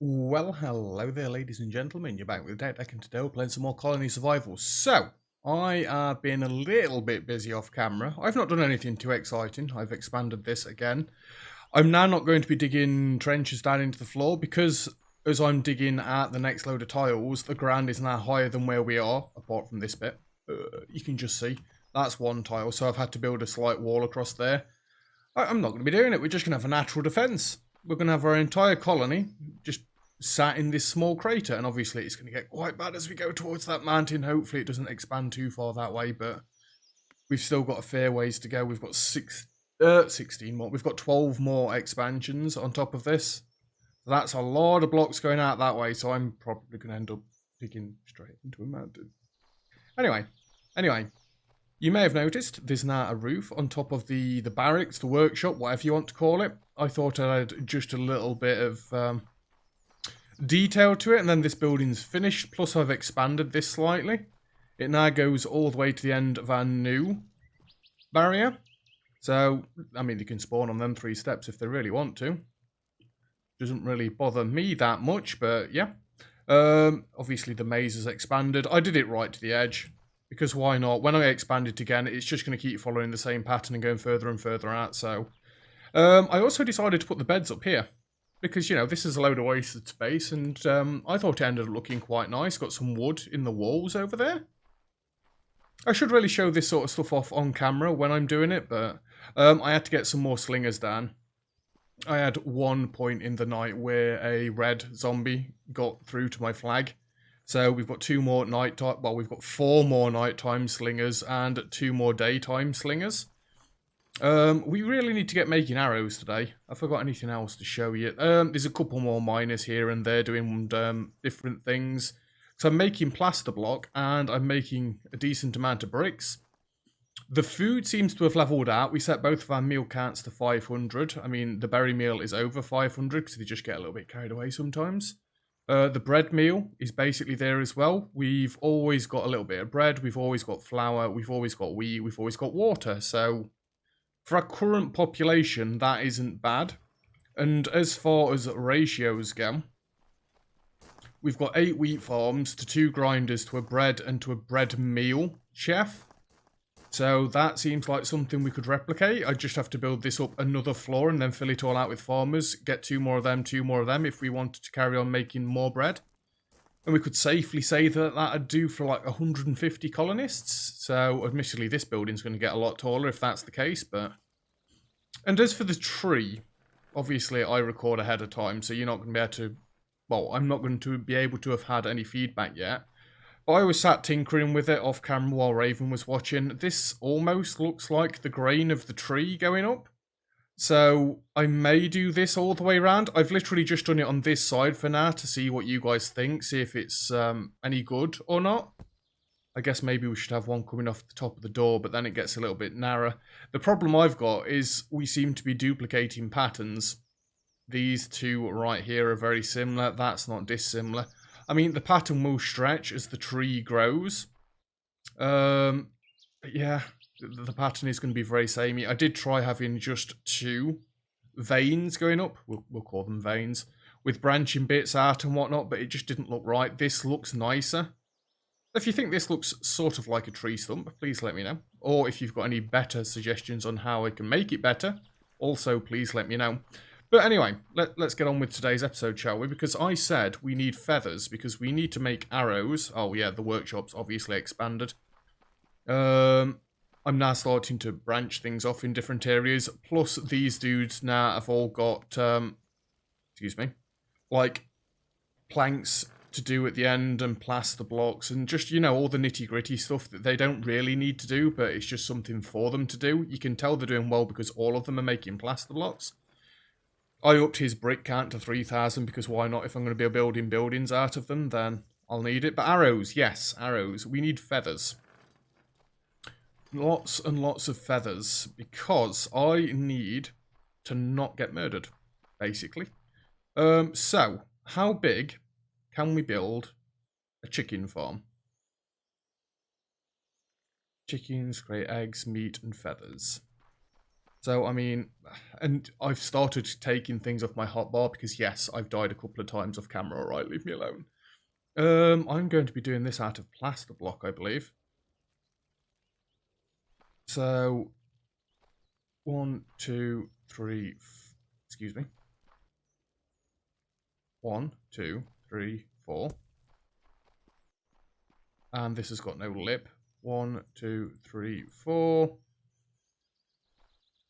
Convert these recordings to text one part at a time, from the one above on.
Well, hello there, ladies and gentlemen. You're back with Deck, and today we're playing some more Colony Survival. So, I have been a little bit busy off camera. I've not done anything too exciting. I've expanded this again. I'm now not going to be digging trenches down into the floor because as I'm digging at the next load of tiles, the ground is now higher than where we are, apart from this bit. You can just see. That's one tile, so I've had to build a slight wall across there. I'm not going to be doing it. We're just going to have a natural defense. We're going to have our entire colony just sat in this small crater, and obviously it's going to get quite bad as we go towards that mountain. Hopefully it doesn't expand too far that way, but we've still got a fair ways to go. We've got 16 more. We've got 12 more expansions on top of this. That's a lot of blocks going out that way, so I'm probably going to end up digging straight into a mountain. Anyway, you may have noticed there's now a roof on top of the barracks, the workshop, whatever you want to call it. I thought I'd add just a little bit of detail to it, and then this building's finished, plus I've expanded this slightly. It now goes all the way to the end of our new barrier. So, I mean, you can spawn on them 3 steps if they really want to. Doesn't really bother me that much, but yeah. Obviously the maze has expanded. I did it right to the edge, because why not? When I expand it again, it's just going to keep following the same pattern and going further and further out, so... I also decided to put the beds up here. Because, you know, this is a load of wasted space, and I thought it ended up looking quite nice. Got some wood in the walls over there. I should really show this sort of stuff off on camera when I'm doing it, but I had to get some more slingers down. I had one point in the night where a red zombie got through to my flag. So we've got 2 more nighttime, well, we've got 4 more nighttime slingers and 2 more daytime slingers. We really need to get making arrows today. I forgot anything else to show you. There's a couple more miners here and there doing different things. So I'm making plaster block and I'm making a decent amount of bricks. The food seems to have leveled out. We set both of our meal counts to 500. I mean, the berry meal is over 500 because they just get a little bit carried away sometimes. The bread meal is basically there as well. We've always got a little bit of bread. We've always got flour. We've always got wheat. We've always got water. So... for our current population, that isn't bad. And as far as ratios go, we've got 8 wheat farms to 2 grinders to a bread and to a bread meal chef. So that seems like something we could replicate. I just have to build this up another floor and then fill it all out with farmers. Get 2 more of them, 2 more of them if we wanted to carry on making more bread. And we could safely say that that'd do for like 150 colonists. So, admittedly, this building's going to get a lot taller if that's the case, but... and as for the tree, obviously I record ahead of time, so you're not going to be able to... well, I'm not going to be able to have had any feedback yet. But I was sat tinkering with it off camera while Raven was watching. This almost looks like the grain of the tree going up. So, I may do this all the way around. I've literally just done it on this side for now to see what you guys think, see if it's any good or not. I guess maybe we should have one coming off the top of the door, but then it gets a little bit narrower. The problem I've got is we seem to be duplicating patterns. These 2 right here are very similar. That's not dissimilar. I mean, the pattern will stretch as the tree grows. But yeah... the pattern is going to be very samey. I did try having just 2 veins going up. We'll call them veins. With branching bits out and whatnot, but it just didn't look right. This looks nicer. If you think this looks sort of like a tree stump, please let me know. Or if you've got any better suggestions on how I can make it better, also please let me know. But anyway, let's get on with today's episode, shall we? Because I said we need feathers, because we need to make arrows. Oh yeah, the workshop's obviously expanded. I'm now starting to branch things off in different areas. Plus, these dudes now have all got, excuse me, like planks to do at the end and plaster blocks and just, you know, all the nitty-gritty stuff that they don't really need to do, but it's just something for them to do. You can tell they're doing well because all of them are making plaster blocks. I upped his brick count to 3,000 because why not? If I'm going to be building buildings out of them, then I'll need it. But arrows, yes, arrows. We need feathers. Lots and lots of feathers, because I need to not get murdered, basically. So, how big can we build a chicken farm? Chickens create eggs, meat, and feathers. So, I mean, and I've started taking things off my hotbar because, yes, I've died a couple of times off camera. All right, leave me alone. I'm going to be doing this out of plaster block, I believe. So, 1, 2, 3, excuse me. 1, 2, 3, 4. And this has got no lip. 1, 2, 3, 4.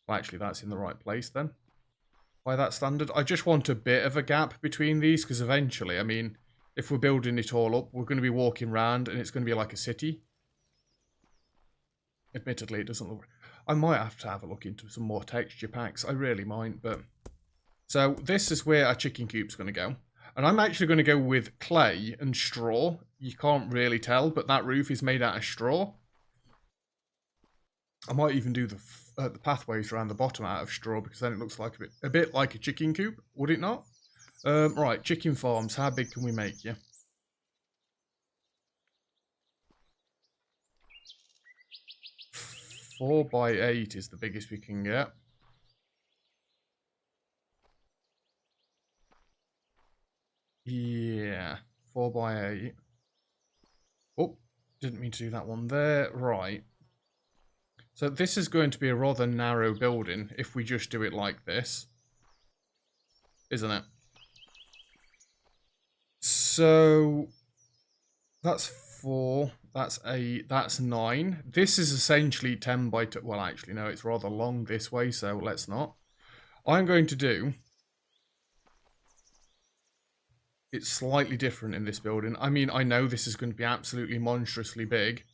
Well, actually, that's in the right place then. By that standard, I just want a bit of a gap between these because eventually, I mean, if we're building it all up, we're going to be walking around and it's going to be like a city. Admittedly, it doesn't look... I might have to have a look into some more texture packs. I really might, but... So this is where our chicken coop's going to go. And I'm actually going to go with clay and straw. You can't really tell, but that roof is made out of straw. I might even do the pathways around the bottom out of straw because then it looks like a bit like a chicken coop, would it not? Right, chicken farms. How big can we make you? Yeah? 4x8 is the biggest we can get. Yeah, 4x8. Oh, didn't mean to do that one there. Right. So this is going to be a rather narrow building if we just do it like this. Isn't it? So that's 4, that's 8, that's 9. This is essentially 10 by 2. Well, actually, no, it's rather long this way, so let's not. I'm going to do... It's slightly different in this building. I mean, I know this is going to be absolutely monstrously big.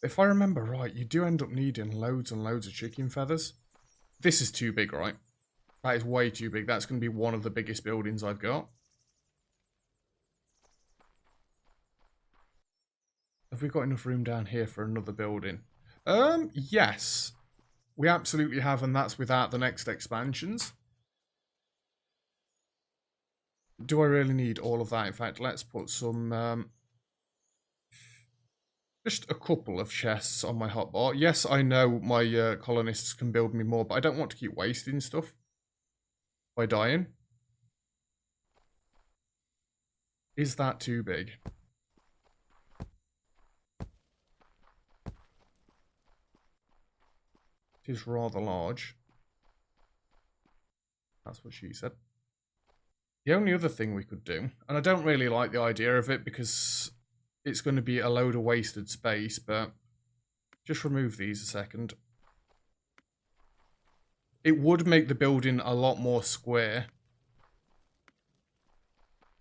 If I remember right, you do end up needing loads and loads of chicken feathers. This is too big, right? That is way too big. That's going to be one of the biggest buildings I've got. Have we got enough room down here for another building? Yes. We absolutely have, and that's without the next expansions. Do I really need all of that? In fact, let's put some... just a couple of chests on my hotbar. Yes, I know my colonists can build me more, but I don't want to keep wasting stuff by dying. Is that too big? It is rather large. That's what she said. The only other thing we could do, and I don't really like the idea of it because it's going to be a load of wasted space, but just remove these a second. It would make the building a lot more square.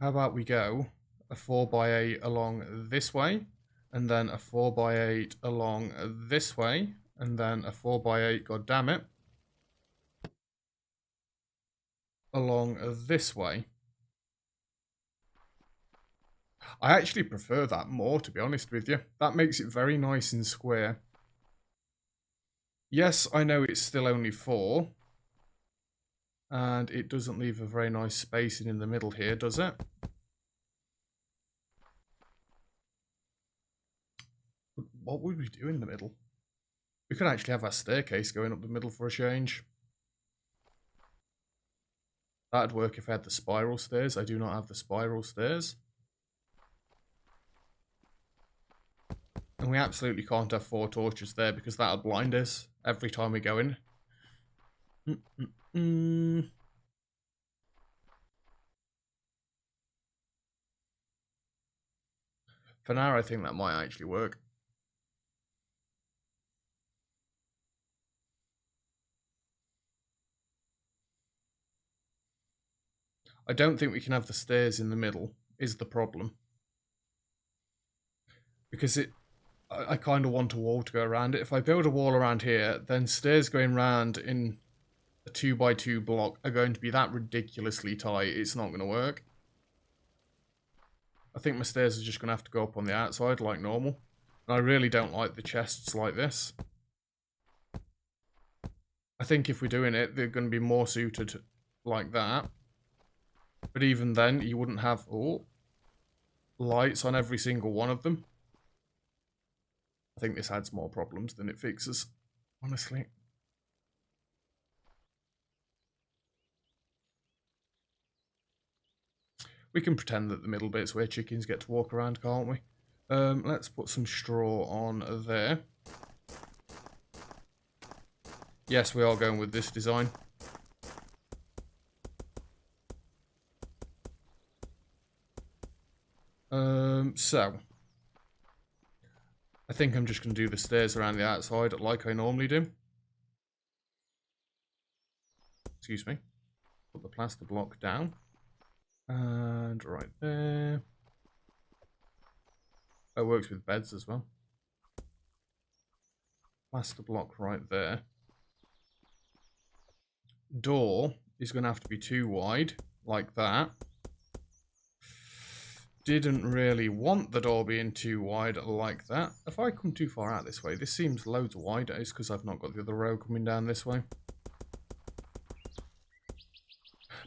How about we go a 4x8 along this way, and then a 4x8 along this way, and then a 4x8, god damn it, along this way. I actually prefer that more, to be honest with you. That makes it very nice and square. Yes, I know it's still only 4. And it doesn't leave a very nice spacing in the middle here, does it? What would we do in the middle? We could actually have our staircase going up the middle for a change. That'd work if I had the spiral stairs. I do not have the spiral stairs. And we absolutely can't have 4 torches there because that'll blind us every time we go in. For now, I think that might actually work. I don't think we can have the stairs in the middle, is the problem. Because I kind of want a wall to go around it. If I build a wall around here, then stairs going around in a 2x2 block are going to be that ridiculously tight. It's not going to work. I think my stairs are just going to have to go up on the outside like normal. And I really don't like the chests like this. I think if we're doing it, they're going to be more suited like that. But even then, you wouldn't have lights on every single one of them. I think this adds more problems than it fixes, honestly. We can pretend that the middle bit's where chickens get to walk around, can't we? Let's put some straw on there. Yes, we are going with this design. So I think I'm just going to do the stairs around the outside like I normally do. Excuse me. Put the plaster block down. And right there. That works with beds as well. Plaster block right there. Door is going to have to be too wide, like that. Didn't really want the door being too wide like that. If I come too far out this way, this seems loads wider. It's because I've not got the other row coming down this way.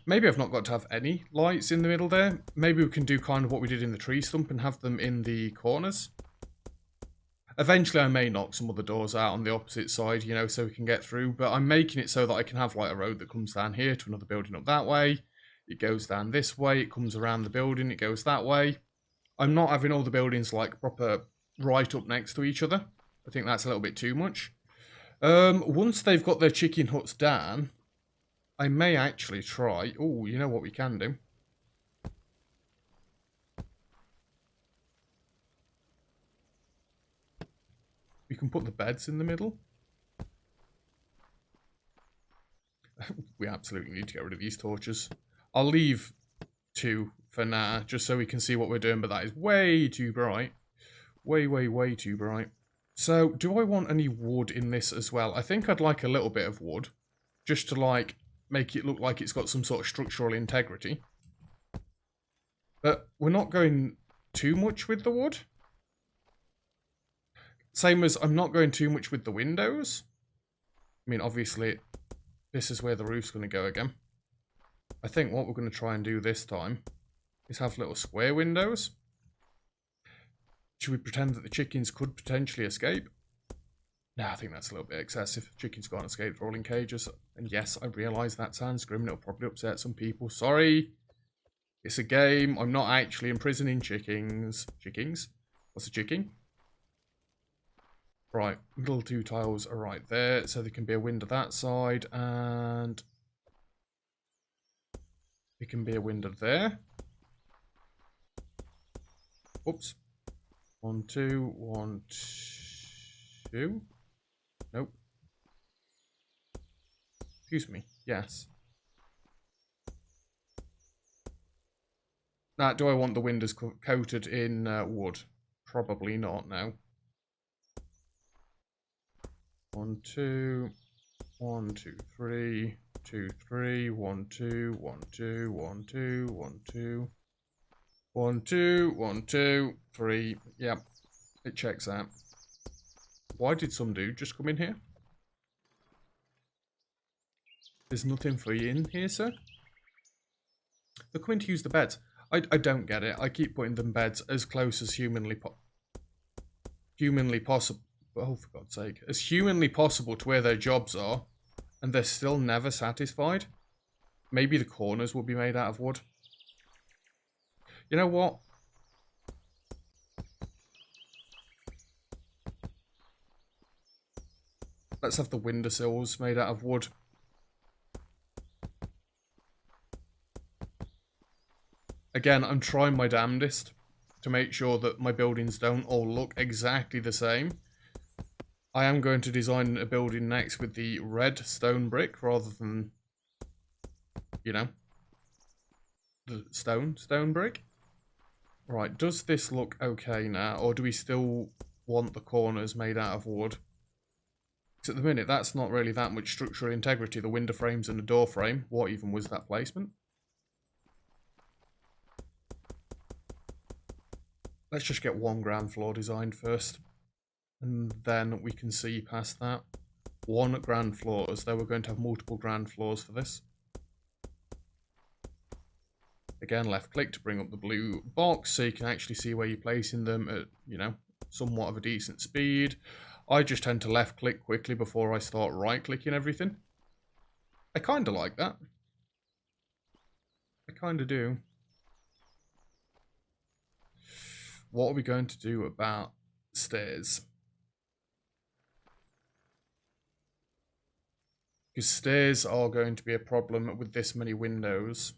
Maybe I've not got to have any lights in the middle there. Maybe we can do kind of what we did in the tree stump and have them in the corners. Eventually I may knock some other doors out on the opposite side, you know, so we can get through. But I'm making it so that I can have like a road that comes down here to another building up that way. It goes down this way, it comes around the building, it goes that way. I'm not having all the buildings like proper right up next to each other. I think that's a little bit too much. Once they've got their chicken huts down, I may actually try... Oh, you know what we can do? We can put the beds in the middle. We absolutely need to get rid of these torches. I'll leave 2 for now, just so we can see what we're doing, but that is way too bright. Way too bright. So, do I want any wood in this as well? I think I'd like a little bit of wood, just to, like, make it look like it's got some sort of structural integrity. But we're not going too much with the wood. Same as I'm not going too much with the windows. I mean, obviously, this is where the roof's going to go again. I think what we're going to try and do this time is have little square windows. Should we pretend that the chickens could potentially escape? No, I think that's a little bit excessive. Chickens can't escape, they're all in cages. And yes, I realise that sounds grim. It'll probably upset some people. Sorry. It's a game. I'm not actually imprisoning chickens. Chickens? What's a chicken? Right, middle 2 tiles are right there. So there can be a window that side. And there can be a window there. Oops. 1, 2, 1, 2. Nope. Excuse me. Yes. Now, do I want the windows coated in wood? Probably not now. 1, 2. 1, 2, 3. 2, 3. 1, 2. 1, 2. 1, 2. 1, 2. 1, 2. 1, 2. 3. Yep. It checks out. Why did some dude just come in here? There's nothing for you in here, sir? They're coming to use the beds. I don't get it. I keep putting them beds as close as humanly possible. Oh, for God's sake. As humanly possible to where their jobs are. And they're still never satisfied. Maybe the corners will be made out of wood. You know what? Let's have the windowsills made out of wood. Again, I'm trying my damnedest to make sure that my buildings don't all look exactly the same. I am going to design a building next with the red stone brick rather than, you know, the stone brick. Right, does this look okay now, or do we still want the corners made out of wood? Because at the minute, that's not really that much structural integrity. The window frames and the door frame. What even was that placement? Let's just get 1 ground floor designed first. And then we can see past that. 1 ground floor, as though we're going to have multiple ground floors for this. Again, left click to bring up the blue box so you can actually see where you're placing them at, you know, somewhat of a decent speed. I just tend to left click quickly before I start right clicking everything. I kind of like that. I kind of do. what are we going to do about stairs? Because stairs are going to be a problem with this many windows.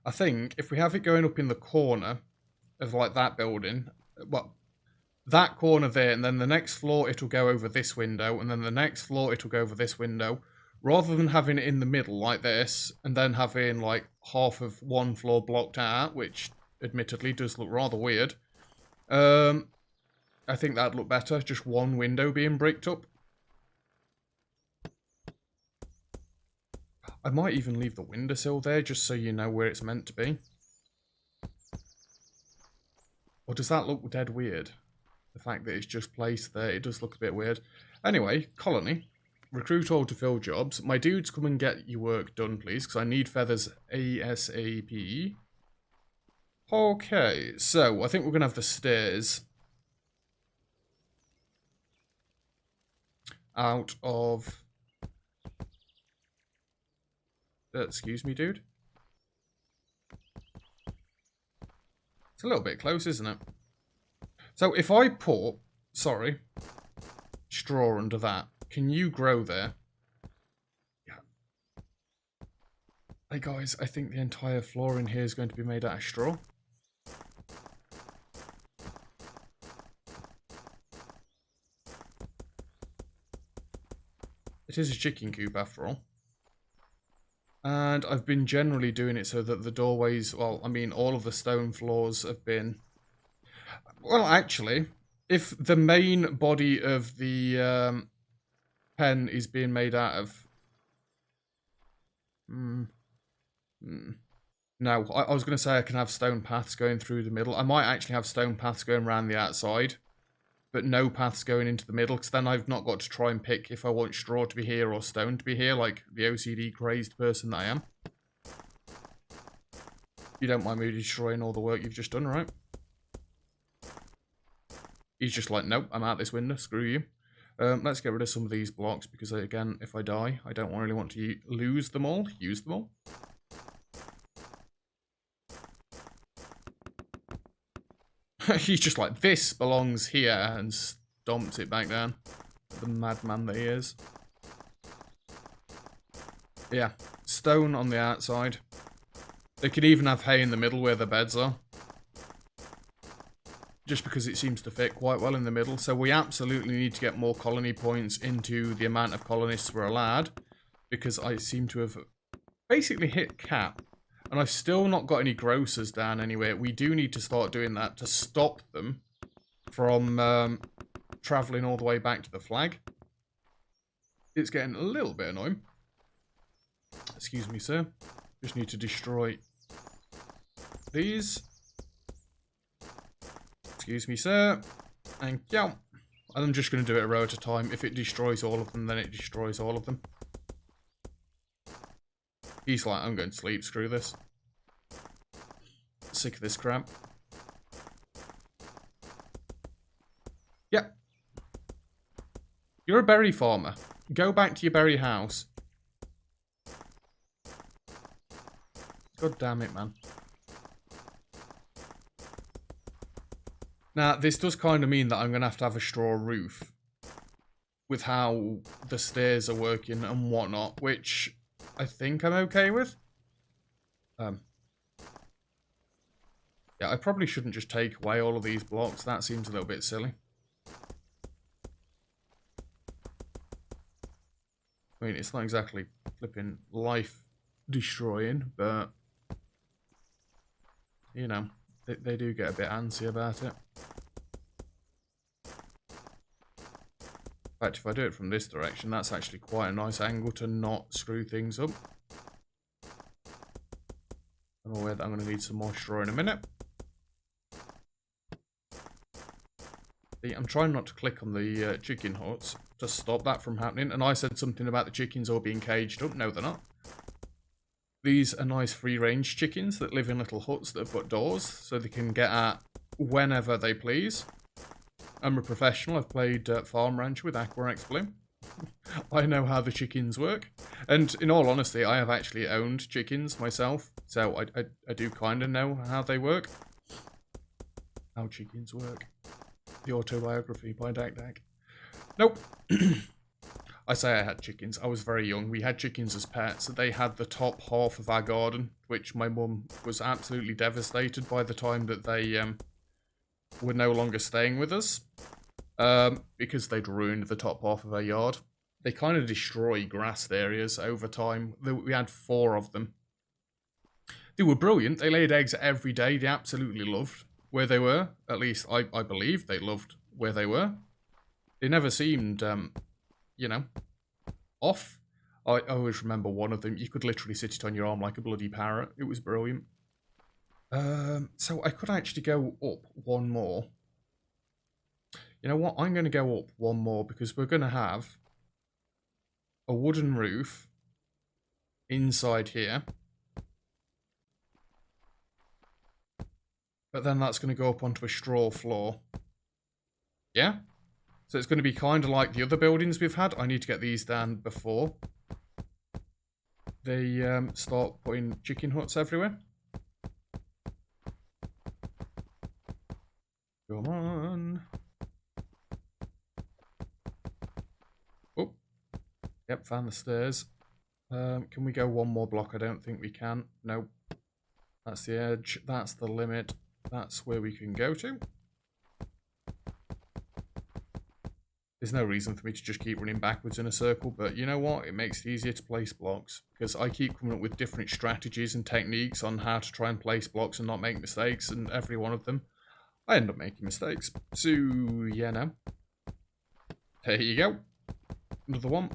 I think if we have it going up in the corner of like that building, well, that corner there, and then the next floor it'll go over this window, and then the next floor it'll go over this window, rather than having it in the middle like this, and then having like half of one floor blocked out, which admittedly does look rather weird. I think that'd look better, just one window being bricked up. I might even leave the windowsill there, just so you know where it's meant to be. Or does that look dead weird? The fact that it's just placed there, it does look a bit weird. Anyway, colony. Recruit all to fill jobs. My dudes, come and get your work done, please, because I need feathers ASAP. Okay, so I think we're going to have the stairs out of... excuse me, dude. It's a little bit close, isn't it? So if I put, sorry, straw under that, can you grow there? Yeah. Hey guys, I think the entire floor in here is going to be made out of straw. It is a chicken coop after all. And I've been generally doing it so that the doorways, well, I mean, all of the stone floors have been... Well, actually, if the main body of the pen is being made out of... No, I was going to say I can have stone paths going through the middle. I might actually have stone paths going around the outside, but no paths going into the middle, because then I've not got to try and pick if I want straw to be here or stone to be here, like the OCD crazed person that I am. You don't mind me destroying all the work you've just done, right? He's just like, nope, I'm out this window, screw you. Let's get rid of some of these blocks, because again, if I die, I don't really want to lose them all, use them all. He's just like, this belongs here, and stomps it back down. The madman that he is. Yeah, stone on the outside. They could even have hay in the middle where the beds are. Just because it seems to fit quite well in the middle. So we absolutely need to get more colony points into the amount of colonists we're allowed. Because I seem to have basically hit cap. And I've still not got any grocers down anywhere. We do need to start doing that to stop them from travelling all the way back to the flag. It's getting a little bit annoying. Excuse me, sir. Just need to destroy these. Excuse me, sir. Thank you. And I'm just going to do it a row at a time. If it destroys all of them, then it destroys all of them. He's like, I'm going to sleep, screw this. Sick of this crap. Yeah. You're a berry farmer. Go back to your berry house. God damn it, man. Now, this does kind of mean that I'm going to have a straw roof. With how the stairs are working and whatnot, which... I think I'm okay with. Yeah, I probably shouldn't just take away all of these blocks. That seems a little bit silly. I mean, it's not exactly flipping life destroying, but you know, they do get a bit antsy about it. In fact, if I do it from this direction, that's actually quite a nice angle to not screw things up. I'm aware that I'm going to need some more straw in a minute. See, I'm trying not to click on the chicken huts to stop that from happening. And I said something about the chickens all being caged up. No, they're not. These are nice free-range chickens that live in little huts that have got doors, so they can get out whenever they please. I'm a professional. I've played Farm Ranch with Aqua X Bloom. I know how the chickens work. And in all honesty, I have actually owned chickens myself, so I do kind of know how they work. How chickens work. The autobiography by Dak Dak. Nope. I say I had chickens. I was very young. We had chickens as pets. They had the top half of our garden, which my mum was absolutely devastated by the time that they were no longer staying with us. Because they'd ruined the top half of our yard. They kind of destroy grassed areas over time. We had 4 of them. They were brilliant. They laid eggs every day. They absolutely loved where they were. At least I believe they loved where they were. They never seemed, you know, off. I always remember one of them. You could literally sit it on your arm like a bloody parrot. It was brilliant. So I could actually go up one more. You know what? I'm going to go up one more because we're going to have a wooden roof inside here. But then that's going to go up onto a straw floor. Yeah? So it's going to be kind of like the other buildings we've had. I need to get these down before they start putting chicken huts everywhere. Come on. Oh. Yep, found the stairs. Can we go one more block? I don't think we can. Nope. That's the edge. That's the limit. That's where we can go to. There's no reason for me to just keep running backwards in a circle, but you know what? It makes it easier to place blocks, because I keep coming up with different strategies and techniques on how to try and place blocks and not make mistakes, and every one of them, I end up making mistakes. So, yeah, no. There you go. Another one.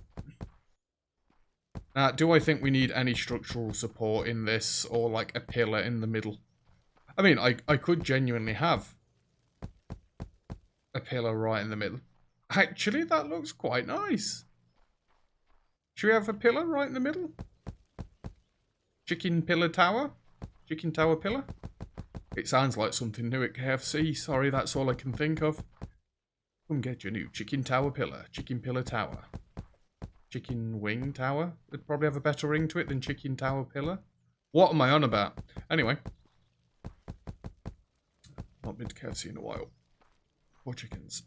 Now, do I think we need any structural support in this, or like a pillar in the middle? I mean, I could genuinely have a pillar right in the middle. Actually, that looks quite nice. Should we have a pillar right in the middle? Chicken pillar tower? Chicken tower pillar? It sounds like something new at KFC. Sorry, that's all I can think of. Come get your new chicken tower pillar. Chicken pillar tower. Chicken wing tower? It'd probably have a better ring to it than chicken tower pillar. What am I on about? Anyway. Not been to KFC in a while. More chickens.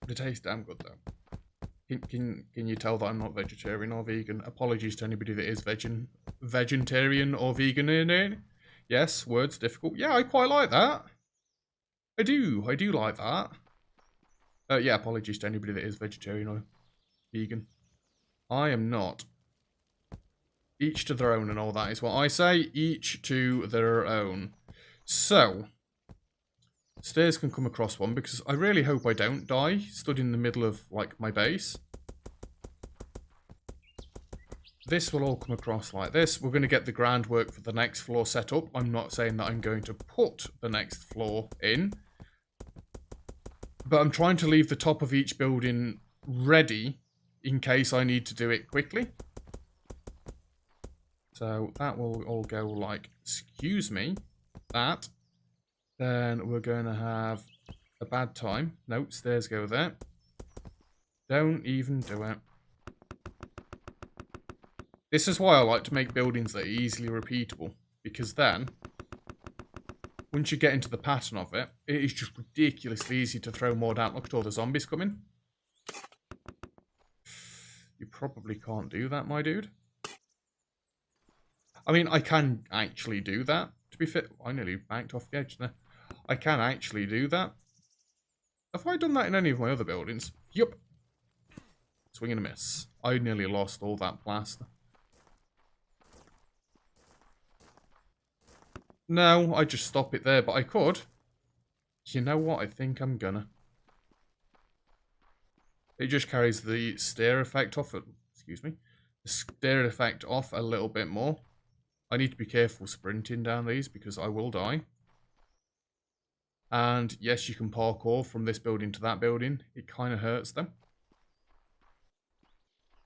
They taste damn good though. Can you tell that I'm not vegetarian or vegan? Apologies to anybody that is vegetarian or vegan in it. Yes, words difficult. Yeah, I quite like that. I do like that. Yeah, apologies to anybody that is vegetarian or vegan. I am not. Each to their own and all that is what I say. Each to their own. So, stairs can come across one because I really hope I don't die stood in the middle of, like, my base. This will all come across like this. We're going to get the groundwork for the next floor set up. I'm not saying that I'm going to put the next floor in. But I'm trying to leave the top of each building ready in case I need to do it quickly. So that will all go like, excuse me, that. Then we're going to have a bad time. Nope, stairs go there. Don't even do it. This is why I like to make buildings that are easily repeatable. Because then, once you get into the pattern of it, it is just ridiculously easy to throw more down. Look at all the zombies coming. You probably can't do that, my dude. I mean, I can actually do that. To be fair, I nearly backed off the edge there. I can actually do that. Have I done that in any of my other buildings? Yup. Swing and a miss. I nearly lost all that plaster. No, I just stop it there, but I could. You know what? I think I'm gonna. It just carries the stair effect off. Excuse me. The stair effect off a little bit more. I need to be careful sprinting down these because I will die. And yes, you can parkour from this building to that building. It kind of hurts them.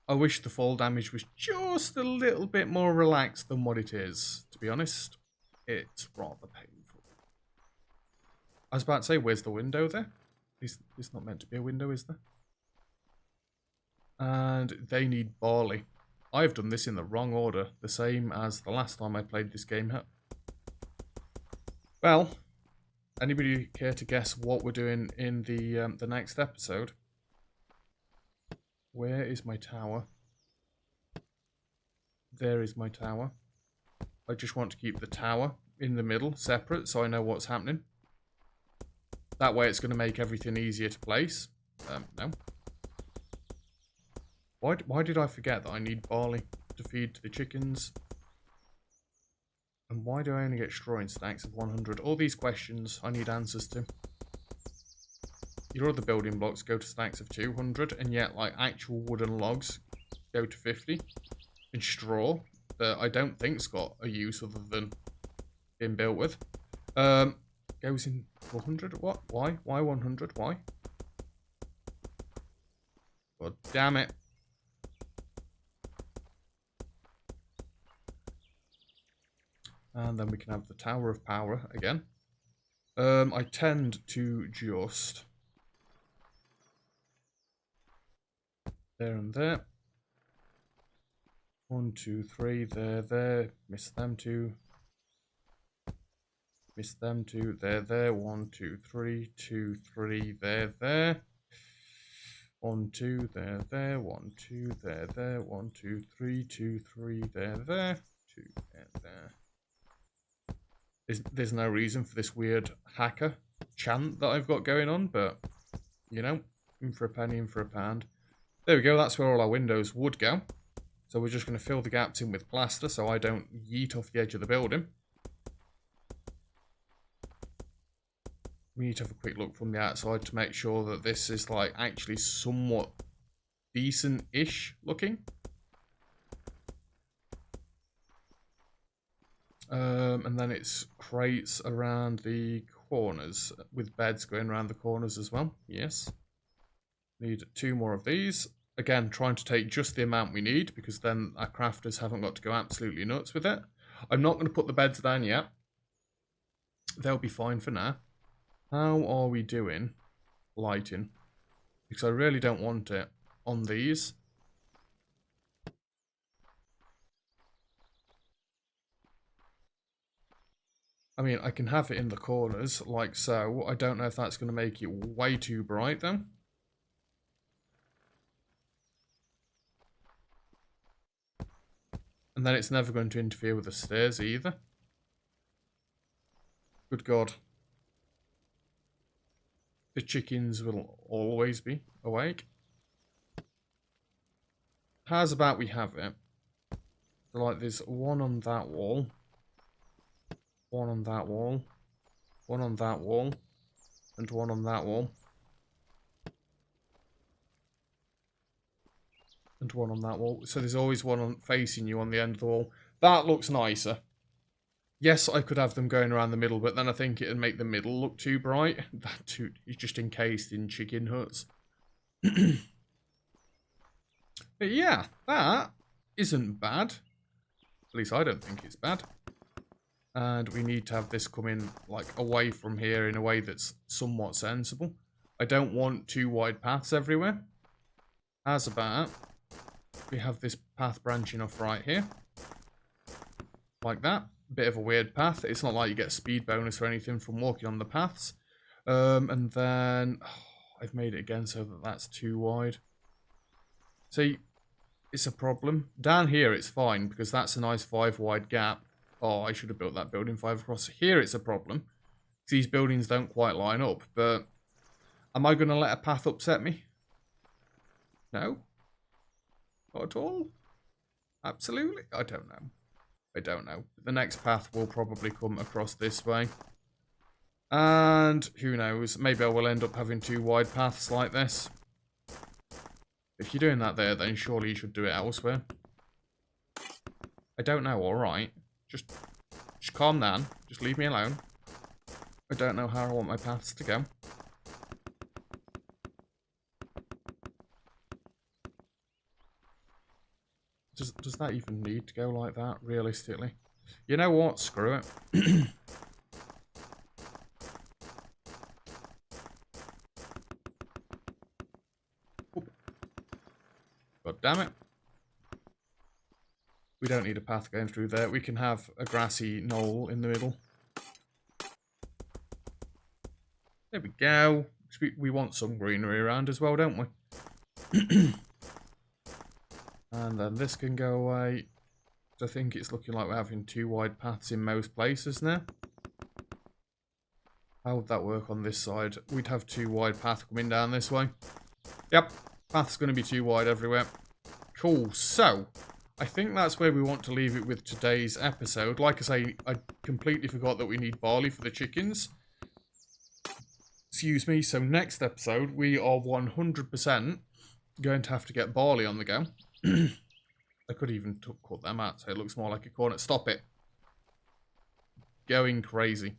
I wish the fall damage was just a little bit more relaxed than what it is. To be honest, it's rather painful. I was about to say, where's the window there? It's not meant to be a window, is there? And they need barley. I've done this in the wrong order, the same as the last time I played this game. Well, anybody care to guess what we're doing in the next episode? Where is my tower? There is my tower. I just want to keep the tower in the middle, separate, so I know what's happening. That way it's going to make everything easier to place. No. Why did I forget that I need barley to feed to the chickens? And why do I only get straw in stacks of 100? All these questions I need answers to. Your other building blocks go to stacks of 200, and yet like actual wooden logs go to 50. And straw that I don't think's got a use other than being built with. Goes in 100. What? Why? Why 100? Why? God damn it. And then we can have the Tower of Power again. I tend to just... there and there. 1, 2, 3, there. Miss them two. Miss them two, there. 1, 2, 3, 2, 3, there. 1, 2, there. 1, 2, there. 1, 2, 3, 2, 3, there. 2, there. There's no reason for this weird hacker chant that I've got going on, but, you know, in for a penny, in for a pound. There we go, that's where all our windows would go. So we're just going to fill the gaps in with plaster so I don't yeet off the edge of the building. We need to have a quick look from the outside to make sure that this is like actually somewhat decent-ish looking. And then it's crates around the corners with beds going around the corners as well. Yes. Need 2 more of these. Again, trying to take just the amount we need because then our crafters haven't got to go absolutely nuts with it. I'm not going to put the beds down yet. They'll be fine for now. How are we doing lighting? Because I really don't want it on these. I mean, I can have it in the corners, like so. I don't know if that's going to make it way too bright, though. And then it's never going to interfere with the stairs, either. Good God. The chickens will always be awake. How's about we have it? So, like, there's 1 on that wall. 1 on that wall, 1 on that wall, and 1 on that wall. And 1 on that wall. So there's always 1 on facing you on the end of the wall. That looks nicer. Yes, I could have them going around the middle, but then I think it'd make the middle look too bright. That too is just encased in chicken huts. But yeah, that isn't bad. At least I don't think it's bad. And we need to have this come in like away from here in a way that's somewhat sensible. I don't want 2 wide paths everywhere. As about, we have this path branching off right here. Like that. Bit of a weird path. It's not like you get a speed bonus or anything from walking on the paths. And then, I've made it again so that that's too wide. See, it's a problem. Down here it's fine because that's a nice 5 wide gap. Oh, I should have built that building 5 across. Here it's a problem. These buildings don't quite line up, but am I going to let a path upset me? No? Not at all? Absolutely? I don't know. I don't know. The next path will probably come across this way. And who knows? Maybe I will end up having 2 wide paths like this. If you're doing that there, then surely you should do it elsewhere. I don't know, alright. Just calm down. Just leave me alone. I don't know how I want my paths to go. Does that even need to go like that, realistically? You know what? Screw it. damn it. We don't need a path going through there. We can have a grassy knoll in the middle. There we go. We want some greenery around as well, don't we? And then this can go away. I think it's looking like we're having 2 wide paths in most places now. How would that work on this side? We'd have 2 wide paths coming down this way. Yep, path's going to be 2 wide everywhere. Cool, so I think that's where we want to leave it with today's episode. Like I say, I completely forgot that we need barley for the chickens. Excuse me, so next episode we are 100% going to have to get barley on the go. I could even cut them out so it looks more like a corner. Stop it. Going crazy.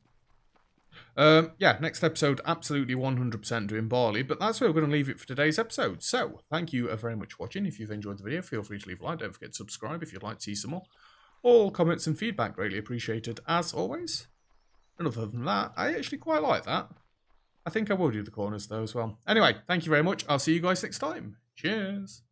Yeah, next episode, absolutely 100% doing barley, but that's where we're going to leave it for today's episode. So, thank you very much for watching. If you've enjoyed the video, feel free to leave a like. Don't forget to subscribe if you'd like to see some more. All comments and feedback greatly appreciated, as always. And other than that, I actually quite like that. I think I will do the corners, though, as well. Anyway, thank you very much. I'll see you guys next time. Cheers.